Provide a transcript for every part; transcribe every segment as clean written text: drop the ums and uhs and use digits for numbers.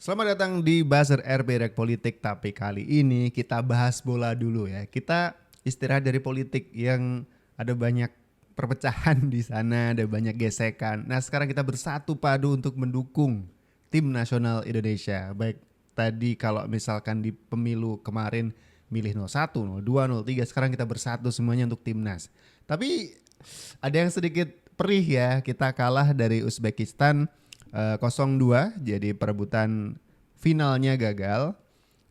Selamat datang di Buzzer RB Rek Politik, tapi kali ini kita bahas bola dulu ya. Kita istirahat dari politik yang ada banyak perpecahan di sana, ada banyak gesekan. Nah, sekarang kita bersatu padu untuk mendukung tim nasional Indonesia. Baik tadi kalau misalkan di pemilu kemarin milih 01, 02, 03, sekarang kita bersatu semuanya untuk timnas. Tapi ada yang sedikit perih ya, kita kalah dari Uzbekistan 0-2, jadi perebutan finalnya gagal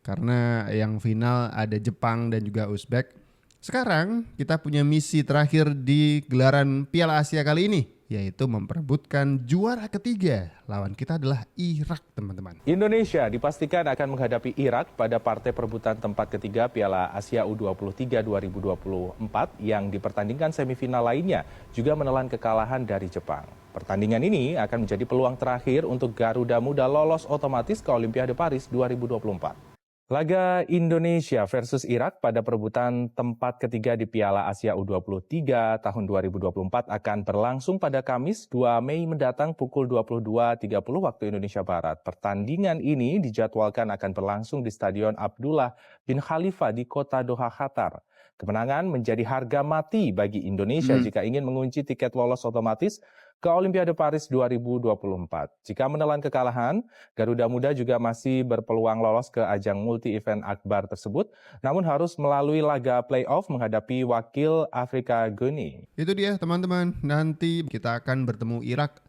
karena yang final ada Jepang dan juga Uzbek. Sekarang kita punya misi terakhir di gelaran Piala Asia kali ini, yaitu memperebutkan juara ketiga. Lawan kita adalah Irak, teman-teman. Indonesia dipastikan akan menghadapi Irak pada partai perebutan tempat ketiga Piala Asia U23 2024 yang dipertandingkan semifinal lainnya juga menelan kekalahan dari Jepang. Pertandingan ini akan menjadi peluang terakhir untuk Garuda Muda lolos otomatis ke Olimpiade Paris 2024. Laga Indonesia versus Irak pada perebutan tempat ketiga di Piala Asia U23 tahun 2024 akan berlangsung pada Kamis 2 Mei mendatang pukul 22.30 waktu Indonesia Barat. Pertandingan ini dijadwalkan akan berlangsung di Stadion Abdullah bin Khalifa di kota Doha, Qatar. Kemenangan menjadi harga mati bagi Indonesia jika ingin mengunci tiket lolos otomatis ke Olimpiade Paris 2024. Jika menelan kekalahan, Garuda Muda juga masih berpeluang lolos ke ajang multi-event akbar tersebut, namun harus melalui laga play-off menghadapi wakil Afrika Guinea. Itu dia teman-teman, nanti kita akan bertemu Irak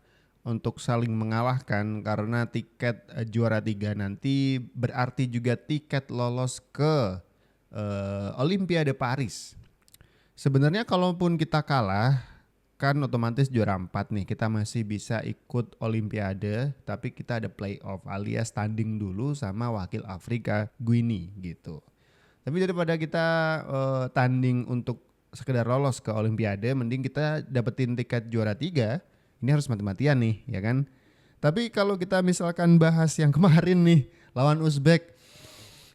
untuk saling mengalahkan karena tiket juara 3 nanti berarti juga tiket lolos ke Olimpiade Paris. Sebenarnya kalaupun kita kalah kan otomatis juara 4 nih, kita masih bisa ikut Olimpiade, tapi kita ada playoff alias tanding dulu sama wakil Afrika Guinea gitu. Tapi daripada kita tanding untuk sekedar lolos ke Olimpiade, mending kita dapetin tiket juara 3. Ini harus mati-matian nih, ya kan? Tapi kalau kita misalkan bahas yang kemarin nih, lawan Uzbek,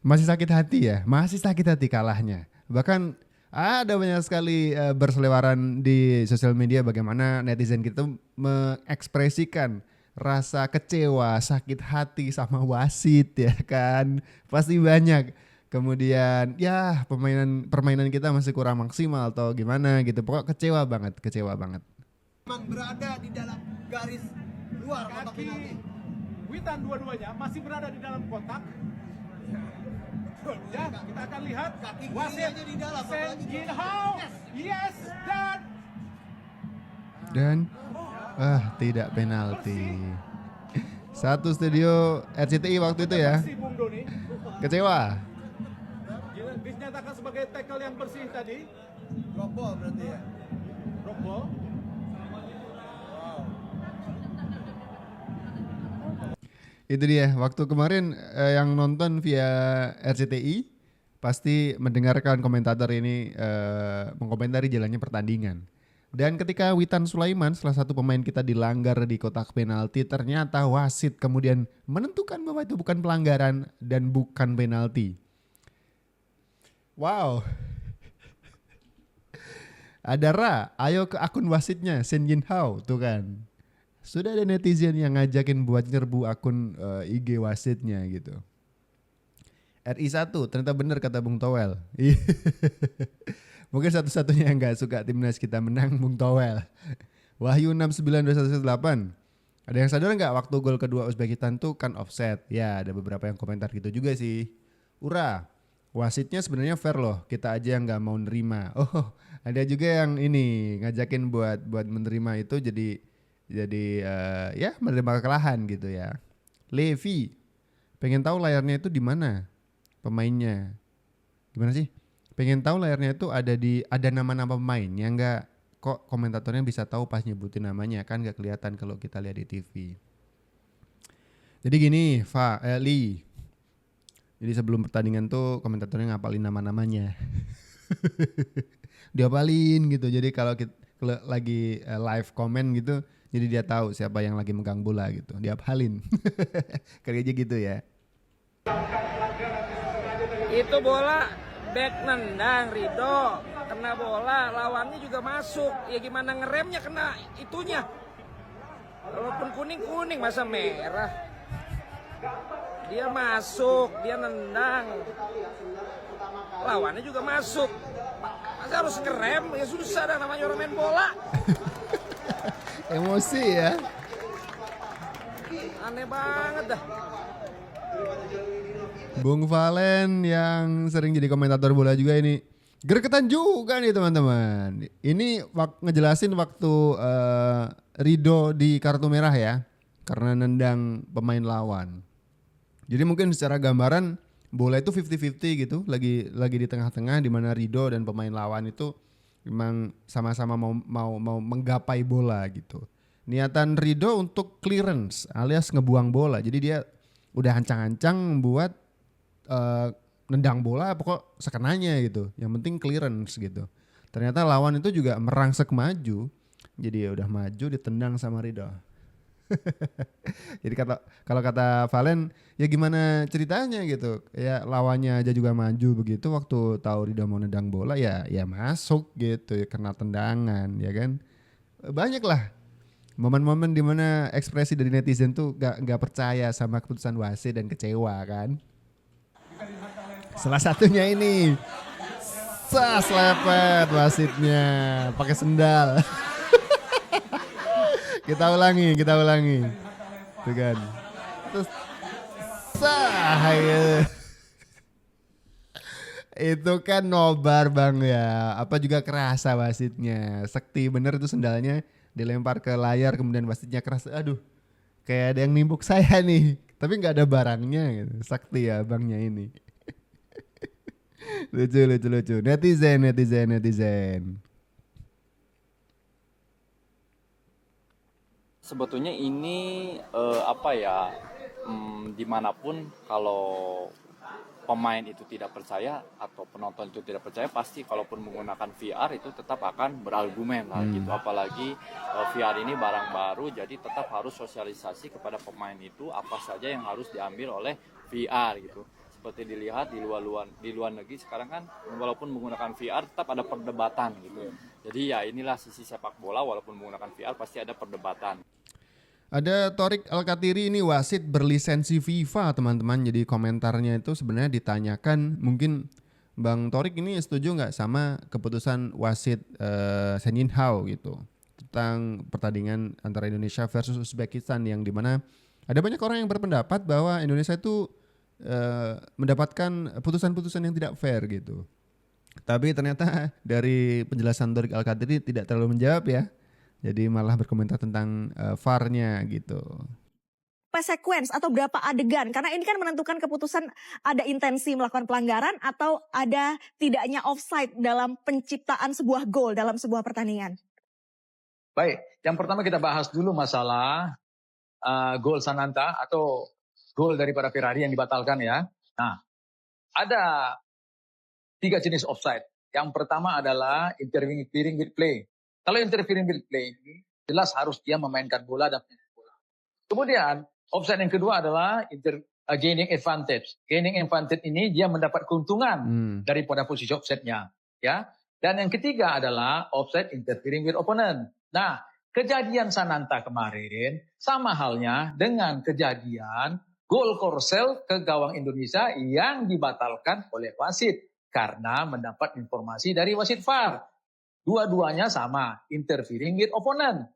masih sakit hati ya, masih sakit hati kalahnya. Bahkan ada banyak sekali berseliweran di sosial media bagaimana netizen kita mengekspresikan rasa kecewa, sakit hati sama wasit ya kan. Pasti banyak. Kemudian ya permainan kita masih kurang maksimal atau gimana gitu. Pokoknya kecewa banget. Memang berada di dalam garis luar kotak penalti. Witan dua-duanya masih berada di dalam kotak. Ya, kita akan lihat Kaki wasit kirinya di dalam, Sen apalagi Jin di Hao. Yes, Dan tidak penalti. Satu studio RCTI waktu itu ya. si Bung Doni Kecewa. dinyatakan sebagai tackle yang bersih tadi. Drop ball berarti ya. Drop ball. Itu dia, waktu kemarin yang nonton via RCTI pasti mendengarkan komentator ini mengkomentari jalannya pertandingan. Dan ketika Witan Sulaiman, salah satu pemain kita dilanggar di kotak penalti, ternyata wasit kemudian menentukan bahwa itu bukan pelanggaran dan bukan penalti. Wow. Ada ayo ke akun wasitnya, Sen Jin Hao tuh kan. Sudah ada netizen yang ngajakin buat nyerbu akun IG wasitnya gitu. RI1 ternyata bener kata Bung Towel. Mungkin satu-satunya yang gak suka timnas kita menang Bung Towel. Wahyu 69218. Ada yang sadar gak waktu gol kedua Uzbekistan tuh kan offset? Ya ada beberapa yang komentar gitu juga sih. Ura, wasitnya sebenarnya fair loh. Kita aja yang gak mau nerima. Oh ada juga yang ini ngajakin buat menerima itu jadi ya menerima kekalahan gitu ya. Levi pengen tahu layarnya itu di mana pemainnya, gimana sih? Pengen tahu layarnya itu ada nama-nama pemainnya nggak? Kok komentatornya bisa tahu pas nyebutin namanya, kan nggak kelihatan kalau kita lihat di TV. Jadi gini, Lee. Jadi sebelum pertandingan tuh komentatornya ngapalin nama-namanya. Diapalin gitu. Jadi kalau lagi live comment gitu, jadi dia tahu siapa yang lagi megang bola gitu. Diapalin. Kerja gitu ya. Itu bola back nendang Ridho, kena bola, lawannya juga masuk. Ya gimana ngeremnya kena itunya. Walaupun kuning masa merah. Dia masuk, dia nendang. Lawannya juga masuk. Masa harus ngerem? Ya susah dah, namanya orang main bola. Emosi ya. Aneh banget dah. Bung Valen yang sering jadi komentator bola juga ini. Gregetan juga nih teman-teman. Ini ngejelasin waktu Rido di kartu merah ya. Karena nendang pemain lawan. Jadi mungkin secara gambaran bola itu 50-50 gitu. Lagi di tengah-tengah di mana Rido dan pemain lawan itu memang sama-sama mau menggapai bola gitu. Niatan Rido untuk clearance alias ngebuang bola. Jadi dia udah ancang-ancang buat nendang bola pokok sekenanya gitu. Yang penting clearance gitu. Ternyata lawan itu juga merangsek maju. Jadi ya udah maju ditendang sama Rido. Jadi kalau kata Valen ya gimana ceritanya gitu. Ya lawannya aja juga maju begitu waktu tahu Rido mau nendang bola ya masuk gitu ya, kena tendangan ya kan. Banyak lah momen-momen dimana ekspresi dari netizen tuh gak percaya sama keputusan wasit dan kecewa kan. Salah satunya ini lepet wasitnya pakai sendal. Kita ulangi. Tuh kan. Terus itu kan nobar bang ya. Apa juga kerasa wasitnya. Sekti bener itu sendalnya dilempar ke layar kemudian wasitnya keras. Aduh kayak ada yang nimbuk saya nih. Tapi gak ada barangnya gitu. Sakti ya abangnya ini. Lucu. Netizen. Sebetulnya ini dimanapun kalau pemain itu tidak percaya atau penonton itu tidak percaya, pasti kalaupun menggunakan VR itu tetap akan berargumen lah gitu. Apalagi VR ini barang baru, jadi tetap harus sosialisasi kepada pemain itu apa saja yang harus diambil oleh VR gitu. Seperti dilihat di luar negeri sekarang kan walaupun menggunakan VR tetap ada perdebatan gitu. Jadi ya inilah sisi sepak bola, walaupun menggunakan VR pasti ada perdebatan. Ada Torik Alkatiri ini wasit berlisensi FIFA teman-teman. Jadi komentarnya itu sebenarnya ditanyakan mungkin Bang Torik ini setuju nggak sama keputusan wasit Shin Yinhao gitu tentang pertandingan antara Indonesia versus Uzbekistan yang dimana ada banyak orang yang berpendapat bahwa Indonesia itu mendapatkan putusan-putusan yang tidak fair gitu. Tapi ternyata dari penjelasan Torik Alkatiri tidak terlalu menjawab ya. Jadi malah berkomentar tentang VAR-nya gitu. Sequence atau berapa adegan? Karena ini kan menentukan keputusan ada intensi melakukan pelanggaran atau ada tidaknya offside dalam penciptaan sebuah gol dalam sebuah pertandingan. Baik, yang pertama kita bahas dulu masalah gol Sananta atau gol daripada Ferrari yang dibatalkan ya. Nah, ada 3 jenis offside. Yang pertama adalah interfering with play. Kalau interfering with play, jelas harus dia memainkan bola dan bola. Kemudian, offside yang kedua adalah gaining advantage. Gaining advantage ini dia mendapat keuntungan daripada posisi offside-nya. Ya. Dan yang ketiga adalah offside interfering with opponent. Nah, kejadian Sananta kemarin sama halnya dengan kejadian gol Korsel ke gawang Indonesia yang dibatalkan oleh wasit karena mendapat informasi dari wasit VAR. Dua-duanya sama, interfering with opponent.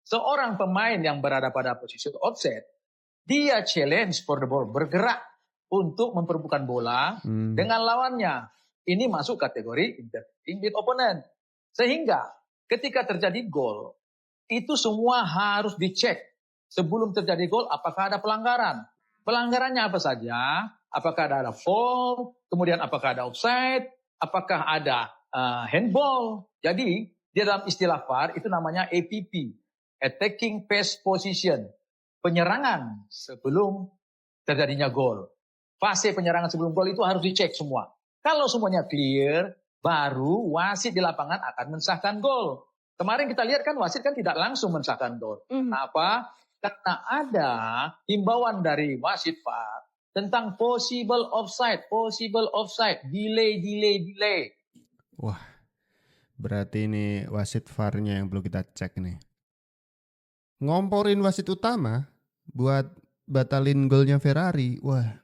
Seorang pemain yang berada pada posisi offset, dia challenge for the ball, bergerak untuk memperebutkan bola dengan lawannya. Ini masuk kategori interfering with opponent. Sehingga ketika terjadi gol, itu semua harus dicek. Sebelum terjadi gol, apakah ada pelanggaran? Pelanggarannya apa saja? Apakah ada foul? Kemudian apakah ada offside? Apakah ada handball? Jadi, di dalam istilah VAR itu namanya APP. Attacking Pass Position. Penyerangan sebelum terjadinya gol. Fase penyerangan sebelum gol itu harus dicek semua. Kalau semuanya clear, baru wasit di lapangan akan mensahkan gol. Kemarin kita lihat kan wasit kan tidak langsung mensahkan gol. Kenapa? Karena ada himbauan dari wasit VAR tentang possible offside, delay. Wah, berarti ini wasit VAR-nya yang perlu kita cek nih. Ngomporin wasit utama buat batalin golnya Ferrari. Wah.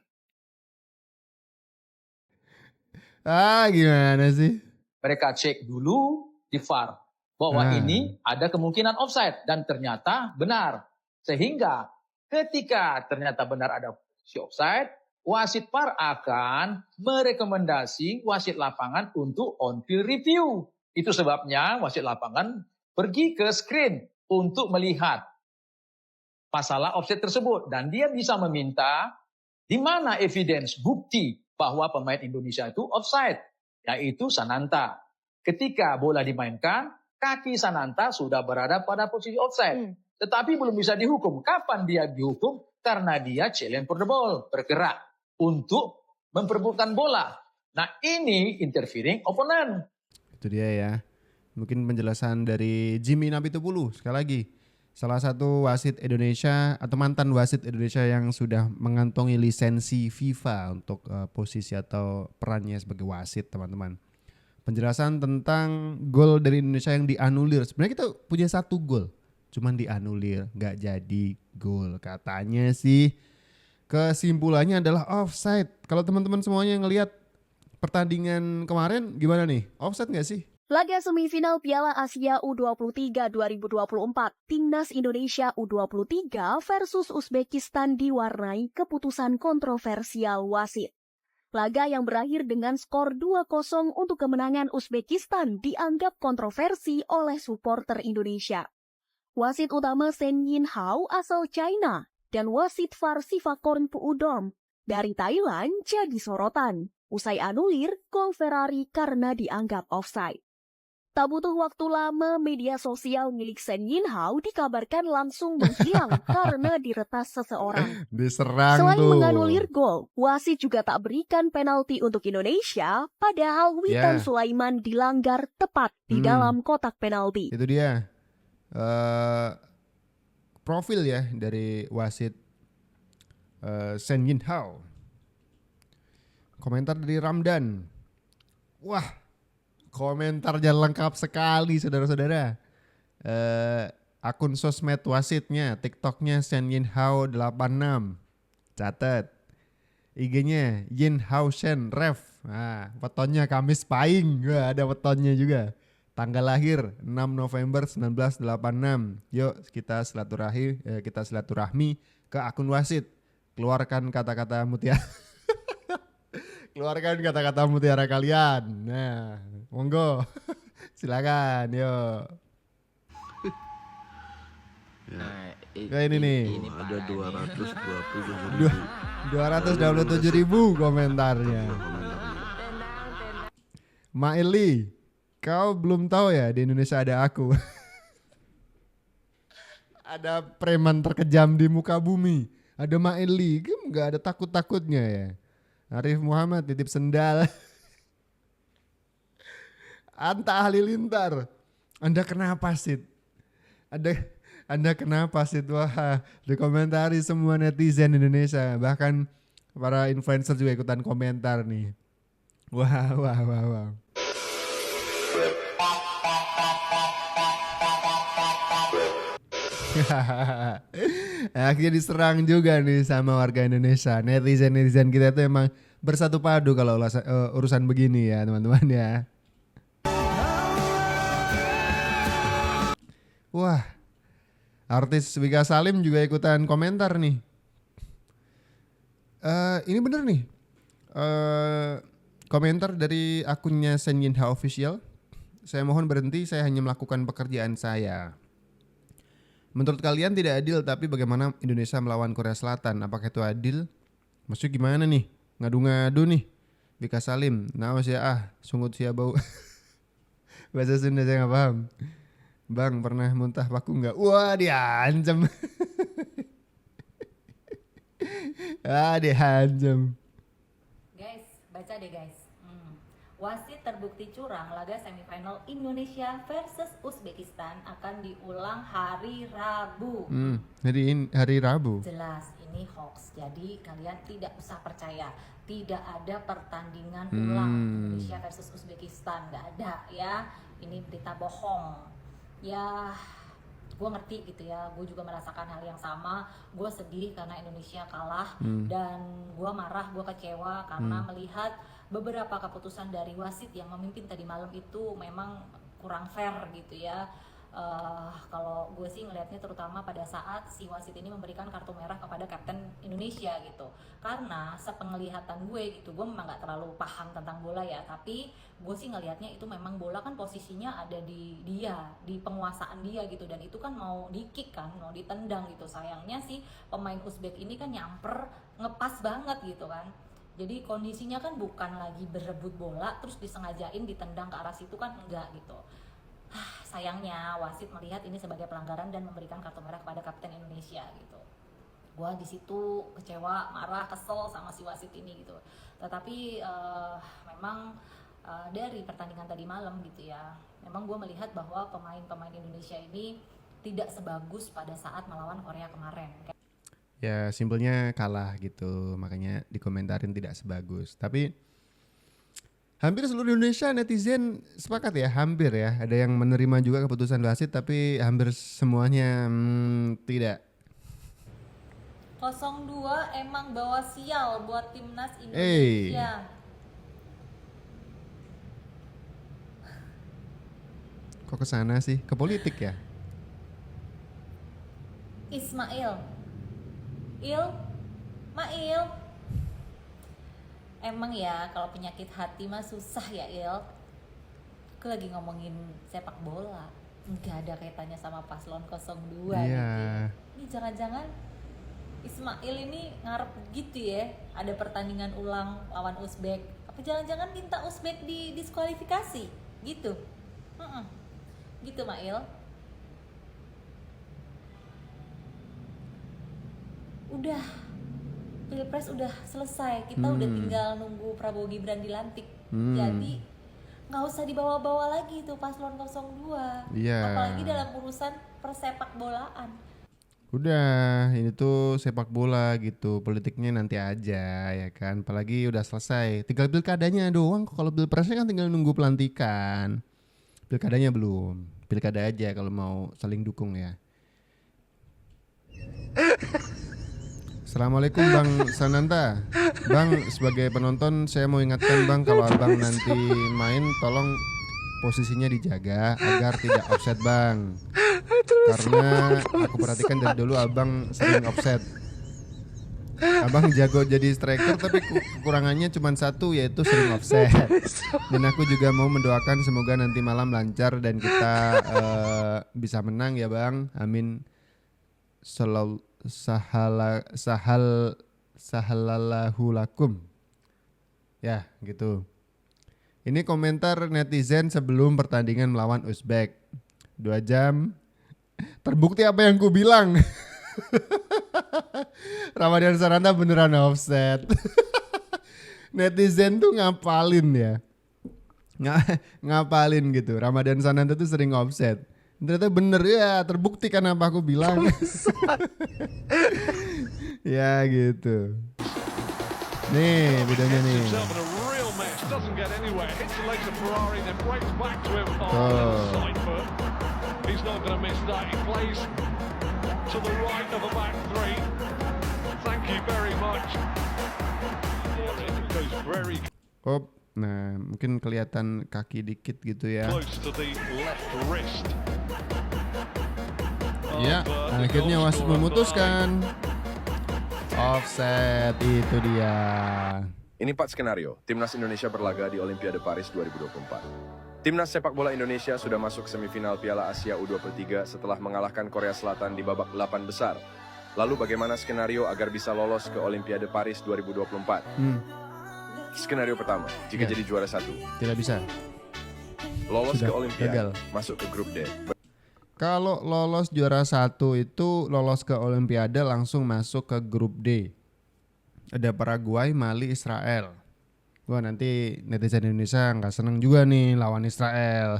Gimana sih? Mereka cek dulu di VAR bahwa ini ada kemungkinan offside dan ternyata benar. Sehingga ketika ternyata benar ada si offside, wasit VAR akan merekomendasi wasit lapangan untuk on-field review. Itu sebabnya wasit lapangan pergi ke screen untuk melihat masalah offside tersebut. Dan dia bisa meminta di mana evidence, bukti bahwa pemain Indonesia itu offside, yaitu Sananta. Ketika bola dimainkan, kaki Sananta sudah berada pada posisi offside. Tetapi belum bisa dihukum. Kapan dia dihukum? Karena dia challenge for the ball, bergerak untuk memperebutkan bola. Nah ini interfering opponent. Itu dia ya. Mungkin penjelasan dari Jimmy Napitupulu. Sekali lagi, salah satu wasit Indonesia atau mantan wasit Indonesia yang sudah mengantongi lisensi FIFA untuk posisi atau perannya sebagai wasit, teman-teman. Penjelasan tentang gol dari Indonesia yang dianulir. Sebenarnya kita punya 1 gol, cuman dianulir, nggak jadi gol. Katanya sih kesimpulannya adalah offside. Kalau teman-teman semuanya ngelihat pertandingan kemarin gimana nih? Offside nggak sih? Laga semifinal Piala Asia U23 2024, Timnas Indonesia U23 versus Uzbekistan diwarnai keputusan kontroversial wasit. Laga yang berakhir dengan skor 2-0 untuk kemenangan Uzbekistan dianggap kontroversi oleh supporter Indonesia. Wasit utama Shen Yinhao asal China dan wasit VAR Sivakorn Puudom dari Thailand jadi sorotan. Usai anulir gol Ferrari karena dianggap offside. Tak butuh waktu lama, media sosial milik Shen Yinhao dikabarkan langsung menghilang karena diretas seseorang. Diserang Selain tuh. menganulir gol, wasit juga tak berikan penalti untuk Indonesia, padahal Witan Sulaiman dilanggar tepat di dalam kotak penalti. Itu dia. Profil ya dari wasit Shen Yinhao. Komentar dari Ramdan. Wah, komentarnya lengkap sekali, saudara-saudara. Akun sosmed wasitnya, TikToknya Shen Yinhao 86. Catat. IG-nya Yinhao Shen Ref. Nah, wetonnya Kamis Pahing. Wah, ada wetonnya juga. Tanggal lahir 6 November 1986. Yuk kita silaturahmi ke akun wasit. Keluarkan kata-kata mutiara. Keluarkan kata-kata mutiara kalian. Nah, monggo. Silakan, yuk. Kayak ini nih. Ada 227.000 komentarnya. Maili, kau belum tahu ya di Indonesia ada aku. Ada preman terkejam di muka bumi. Ada Maili, gak ada takut-takutnya ya. Arif Muhammad titip sendal. Anta Halilintar, Anda kenapa Sid? Anda kenapa Sid? Wah, dikomentari semua netizen Indonesia. Bahkan para influencer juga ikutan komentar nih. Wah. Akhirnya diserang juga nih sama warga Indonesia. Netizen kita tuh emang bersatu padu kalau urusan begini ya teman-teman ya. Wah, artis Wika Salim juga ikutan komentar nih. Ini bener nih. Komentar dari akunnya Shen Yinhao Official. Saya mohon berhenti, saya hanya melakukan pekerjaan saya. Menurut kalian tidak adil, tapi bagaimana Indonesia melawan Korea Selatan? Apakah itu adil? Maksudnya gimana nih? Ngadu-ngadu nih. Wika Salim, nawas ya sungut sia bau. Bahasa Sunda saya gak paham. Bang, pernah muntah paku gak? Wah, diancam. Diancam. Guys, baca deh guys. Wasit terbukti curang laga semifinal Indonesia versus Uzbekistan akan diulang hari Rabu. Hari Rabu. Jelas ini hoax. Jadi kalian tidak usah percaya. Tidak ada pertandingan ulang Indonesia versus Uzbekistan, nggak ada ya. Ini berita bohong. Ya gue ngerti gitu ya, gue juga merasakan hal yang sama. Gue sedih karena Indonesia kalah, dan gue marah, gue kecewa karena melihat beberapa keputusan dari wasit yang memimpin tadi malam itu memang kurang fair gitu ya. Kalau gue sih ngelihatnya terutama pada saat si wasit ini memberikan kartu merah kepada kapten Indonesia gitu, karena sepenglihatan gue gitu, gue memang nggak terlalu paham tentang bola ya, tapi gue sih ngelihatnya itu memang bola kan posisinya ada di dia, di penguasaan dia gitu, dan itu kan mau di kick kan, mau ditendang gitu. Sayangnya sih pemain Uzbek ini kan nyamper ngepas banget gitu kan, jadi kondisinya kan bukan lagi berebut bola terus disengajain ditendang ke arah situ kan, enggak gitu. Sayangnya wasit melihat ini sebagai pelanggaran dan memberikan kartu merah kepada kapten Indonesia gitu. Gua di situ kecewa, marah, kesel sama si wasit ini gitu. Tetapi memang dari pertandingan tadi malam gitu ya, memang gue melihat bahwa pemain-pemain Indonesia ini tidak sebagus pada saat melawan Korea kemarin. Ya simpelnya kalah gitu, makanya dikomentarin tidak sebagus. Tapi hampir seluruh Indonesia netizen sepakat ya, hampir ya. Ada yang menerima juga keputusan wasit, tapi hampir semuanya tidak. 02 emang bawa sial buat timnas Indonesia. Kok kesana sih? Ke politik ya? Mail. Emang ya kalau penyakit hati mah susah ya Il. Aku lagi ngomongin sepak bola, nggak ada kaitannya sama paslon 02 gitu. Ini jangan-jangan Ismail ini ngarep gitu ya, ada pertandingan ulang lawan Uzbek. Apa jangan-jangan minta Uzbek didiskualifikasi gitu? Gitu Mail. Udah, Pilpres udah selesai, kita udah tinggal nunggu Prabowo Gibran dilantik. Jadi nggak usah dibawa-bawa lagi tuh paslon 02. Apalagi dalam urusan persepak bolaan. Udah, ini tuh sepak bola gitu, politiknya nanti aja ya kan. Apalagi udah selesai, tinggal pilkadanya doang. Kalau pilpresnya kan tinggal nunggu pelantikan. Pilkadanya belum, pilkada aja kalau mau saling dukung ya. Assalamualaikum Bang Sananta. Bang, sebagai penonton saya mau ingatkan Bang, kalau Abang nanti main tolong posisinya dijaga agar tidak offset Bang. Karena aku perhatikan dari dulu Abang sering offset. Abang jago jadi striker tapi kekurangannya cuma satu, yaitu sering offset. Dan aku juga mau mendoakan semoga nanti malam lancar dan kita bisa menang ya Bang. Amin. Sahalallahu lakum. Ya gitu. Ini komentar netizen sebelum pertandingan melawan Uzbek. 2 jam. Terbukti apa yang ku bilang. Ramadan Sananta beneran offset. Netizen tuh ngapalin ya. Ngapalin gitu. Ramadan Sananta tuh sering offset. Ternyata bener ya, terbukti kan apa aku bilang. Ya gitu. Nih videonya nih. Nah mungkin kelihatan kaki dikit gitu ya. Ya, akhirnya wasit memutuskan offset, itu dia. Ini 4 skenario Timnas Indonesia berlaga di Olimpiade Paris 2024. Timnas sepak bola Indonesia sudah masuk semifinal Piala Asia U23 setelah mengalahkan Korea Selatan di babak 8 besar. Lalu bagaimana skenario agar bisa lolos ke Olimpiade Paris 2024? Skenario pertama, jika jadi juara 1. Tidak bisa. Lolos Sudah ke Olimpiade, gagal. masuk ke grup D. Kalau lolos juara 1 itu lolos ke Olimpiade langsung masuk ke grup D. Ada Paraguay, Mali, Israel. Wah nanti netizen Indonesia nggak seneng juga nih lawan Israel.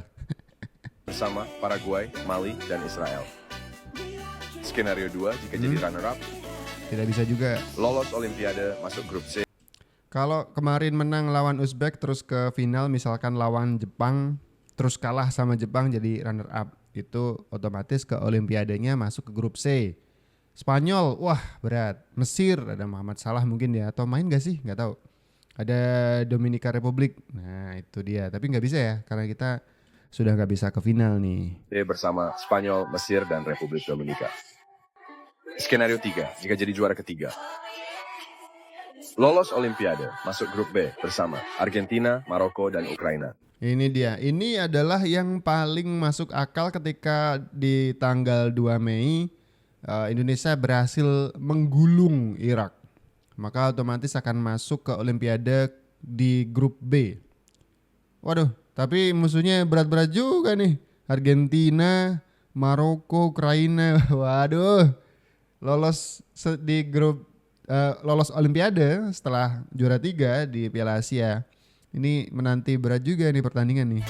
Bersama Paraguay, Mali, dan Israel. Skenario 2, jika jadi runner-up. Tidak bisa juga. Lolos Olimpiade, masuk grup C. Kalau kemarin menang lawan Uzbek terus ke final misalkan lawan Jepang terus kalah sama Jepang jadi runner up. itu otomatis ke Olimpiadanya masuk ke grup C. Spanyol, wah berat. Mesir, ada Muhammad Salah mungkin ya, atau main gak sih? Nggak tahu. Ada Dominika Republik, nah itu dia. Tapi nggak bisa ya, karena kita sudah nggak bisa ke final nih. Bersama Spanyol, Mesir, dan Republik Dominika. Skenario 3, jika jadi juara ketiga. Lolos Olimpiade, masuk grup B bersama Argentina, Maroko, dan Ukraina. Ini dia, ini adalah yang paling masuk akal ketika di tanggal 2 Mei Indonesia berhasil menggulung Irak. Maka otomatis akan masuk ke Olimpiade di grup B. Waduh, tapi musuhnya berat-berat juga nih. Argentina, Maroko, Ukraina. Waduh, lolos di grup lolos Olimpiade setelah juara 3 di Piala Asia. Ini menanti berat juga nih pertandingan nih.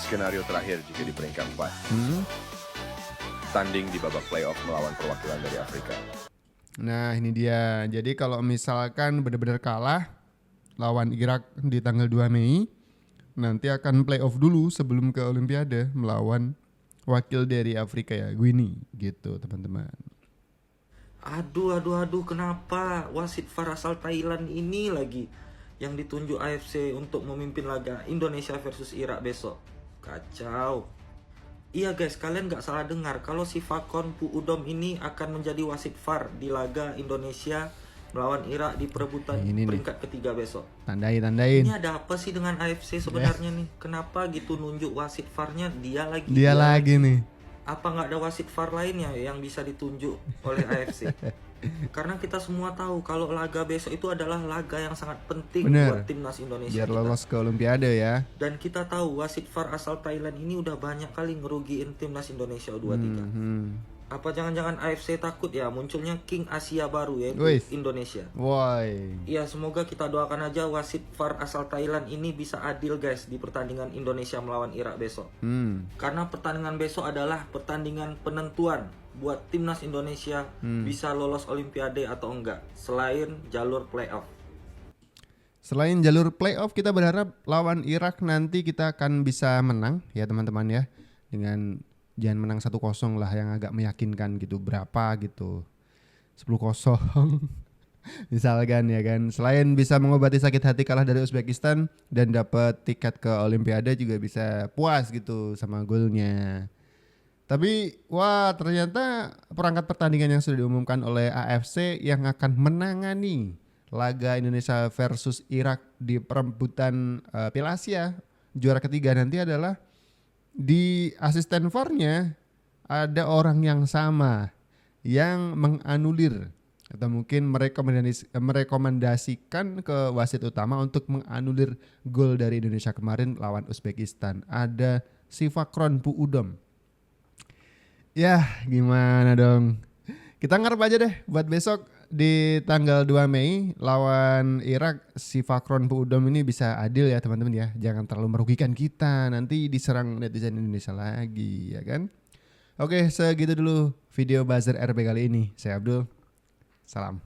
Skenario terakhir jika di peringkat 4. Tanding di babak playoff melawan perwakilan dari Afrika. Nah ini dia. Jadi kalau misalkan benar-benar kalah lawan Irak di tanggal 2 Mei, nanti akan playoff dulu sebelum ke Olimpiade melawan wakil dari Afrika ya, Guinea gitu teman-teman. Aduh, kenapa wasit VAR asal Thailand ini lagi yang ditunjuk AFC untuk memimpin laga Indonesia versus Irak besok? Kacau. Iya guys, kalian gak salah dengar kalau si Fakon Puudom ini akan menjadi wasit VAR di laga Indonesia melawan Irak di perebutan peringkat ketiga besok. Tandain. Ini ada apa sih dengan AFC sebenarnya nih? Kenapa gitu nunjuk wasit VAR-nya dia lagi? Dia lagi nih. Apa nggak ada wasit VAR lainnya yang bisa ditunjuk oleh AFC? Karena kita semua tahu kalau laga besok itu adalah laga yang sangat penting buat timnas Indonesia. Biar lolos ke Olimpiade ya. Dan kita tahu wasit VAR asal Thailand ini udah banyak kali ngerugiin timnas Indonesia U23. Apa jangan-jangan AFC takut ya munculnya King Asia baru yaitu Indonesia? Woi. Ya semoga kita doakan aja wasit VAR asal Thailand ini bisa adil guys di pertandingan Indonesia melawan Irak besok. Karena pertandingan besok adalah pertandingan penentuan buat timnas Indonesia bisa lolos Olimpiade atau enggak selain jalur playoff. Selain jalur playoff, kita berharap lawan Irak nanti kita akan bisa menang ya teman-teman ya, dengan jangan menang 1-0 lah yang agak meyakinkan gitu, berapa gitu 10-0 misalkan ya kan. Selain bisa mengobati sakit hati kalah dari Uzbekistan dan dapat tiket ke Olimpiade, juga bisa puas gitu sama golnya. Tapi wah, ternyata perangkat pertandingan yang sudah diumumkan oleh AFC yang akan menangani laga Indonesia versus Irak di perebutan Piala Asia juara ketiga nanti adalah di asisten VAR-nya ada orang yang sama yang menganulir atau mungkin merekomendasikan ke wasit utama untuk menganulir gol dari Indonesia kemarin lawan Uzbekistan. Ada si Fakron Puudom. Ya gimana dong. Kita ngarep aja deh buat besok di tanggal 2 Mei lawan Irak, si Fakron Puudom ini bisa adil ya teman-teman ya. Jangan terlalu merugikan kita, nanti diserang netizen Indonesia lagi ya kan. Oke, segitu dulu video Buzzer RP kali ini. Saya Abdul, salam.